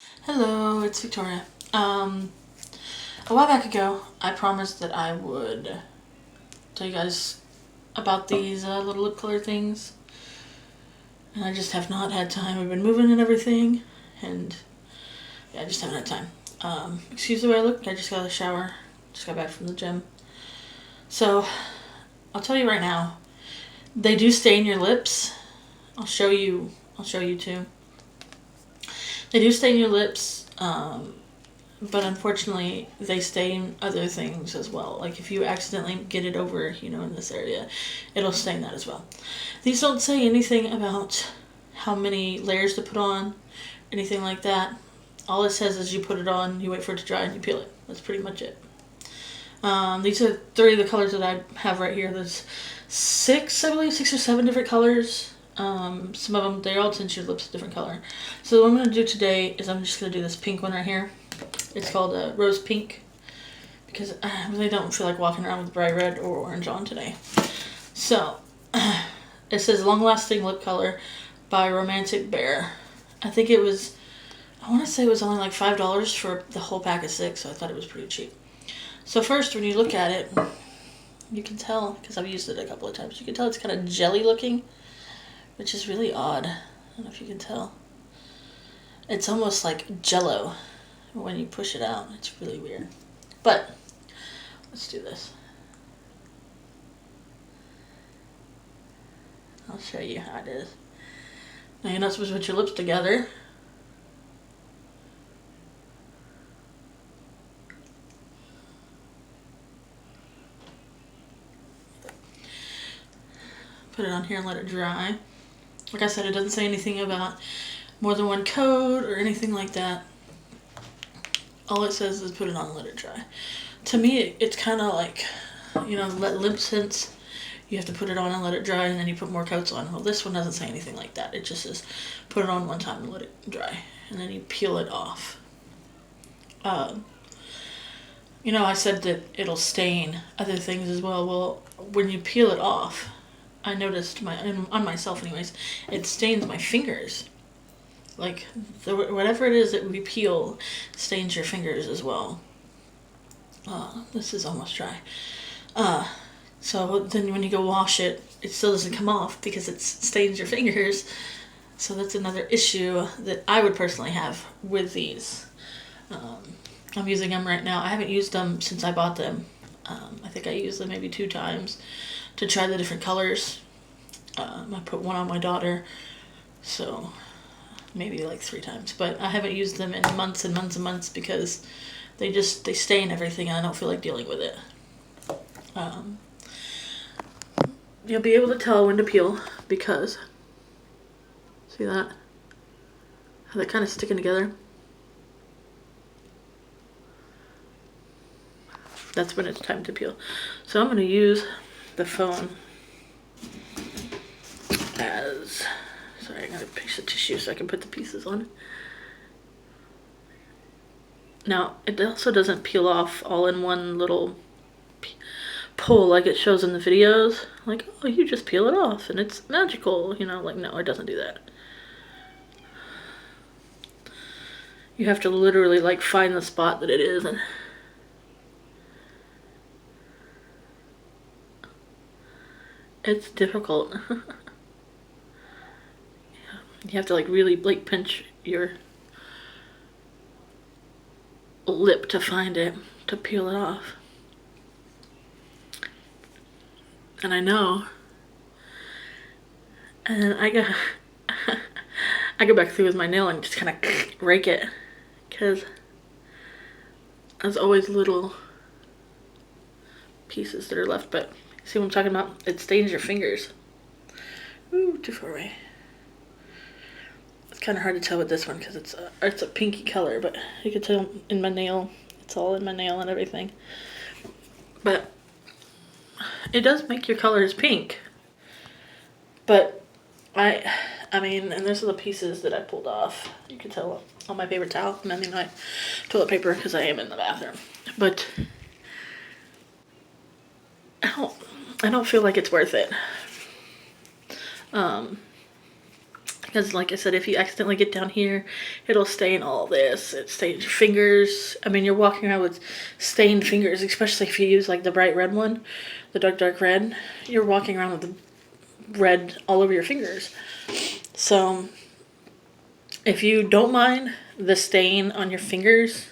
Hello, it's Victoria. A while back ago, I promised that I would tell you guys about these little lip color things, and I just have not had time. We've been moving and everything, and yeah, I just haven't had time. Excuse the way I look. I just got out of the shower, just got back from the gym. So, I'll tell you right now, they do stain your lips. I'll show you. I'll show you too. They do stain your lips. But unfortunately, they stain other things as well. Like if you accidentally get it over, in this area, it'll stain that as well. These don't say anything about how many layers to put on, anything like that. All it says is you put it on, you wait for it to dry, and you peel it. That's pretty much it. These are three of the colors that I have right here. There's six, I believe, 6 or 7 different colors. Some of them, they all tint your lips a different color. So what I'm going to do today is I'm just going to do this pink one right here. It's called Rose Pink because I really don't feel like walking around with bright red or orange on today. So, it says Long Lasting Lip Color by Romantic Bear. I think it was, I want to say it was only like $5 for the whole pack of 6, so I thought it was pretty cheap. So first, when you look at it, you can tell, because I've used it a couple of times, you can tell it's kind of jelly looking, which is really odd. I don't know if you can tell. It's almost like Jello when you push it out. It's really weird. But let's do this. I'll show you how it is. Now you're not supposed to put your lips together. Put it on here and let it dry. Like I said, it doesn't say anything about more than one coat or anything like that. All it says is put it on and let it dry. To me, it's kind of like, lip tints. You have to put it on and let it dry, and then you put more coats on. Well, this one doesn't say anything like that. It just says put it on one time and let it dry, and then you peel it off. I said that it'll stain other things as well. Well, when you peel it off, I noticed on myself anyways, it stains my fingers. Like, whatever it is that we peel stains your fingers as well. This is almost dry. So then when you go wash it, it still doesn't come off because it stains your fingers. So that's another issue that I would personally have with these. I'm using them right now. I haven't used them since I bought them. I think I used them maybe 2 times to try the different colors. I put one on my daughter, so maybe like 3 times. But I haven't used them in months and months and months because they stain everything and I don't feel like dealing with it. You'll be able to tell when to peel because, see that? How they're kind of sticking together? That's when it's time to peel. So I'm going to use the phone as, sorry, I got a piece of tissue so I can put the pieces on. Now, it also doesn't peel off all in one little pull like it shows in the videos. Like, oh, you just peel it off and it's magical, like, no, it doesn't do that. You have to literally, like, find the spot that it is, and it's difficult. You have to, like, really, like, pinch your lip to find it, to peel it off. And I know. And then I go back through with my nail and just kind of rake it, because there's always little pieces that are left. But see what I'm talking about? It stains your fingers. Ooh, too far away. It's kind of hard to tell with this one because it's a pinky color, but you can tell in my nail. It's all in my nail and everything. But it does make your colors pink. But I mean, and those are the pieces that I pulled off. You can tell on my paper towel. I mean, my toilet paper because I am in the bathroom. But I don't feel like it's worth it. Because like I said, if you accidentally get down here, it'll stain all this. It stains your fingers. I mean, you're walking around with stained fingers, especially if you use like the bright red one, the dark red. You're walking around with the red all over your fingers. So if you don't mind the stain on your fingers,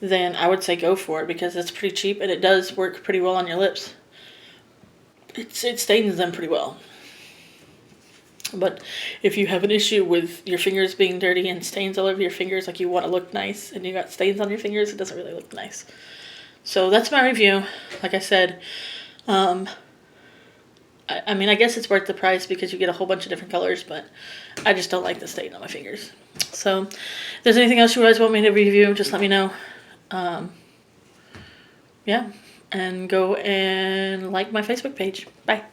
then I would say go for it, because it's pretty cheap and it does work pretty well on your lips. It stains them pretty well. But if you have an issue with your fingers being dirty and stains all over your fingers, like you want to look nice and you got stains on your fingers, it doesn't really look nice. So that's my review. Like I said, I mean, I guess it's worth the price because you get a whole bunch of different colors, but I just don't like the stain on my fingers. So if there's anything else you guys want me to review, just let me know. Yeah, and go and like my Facebook page. Bye.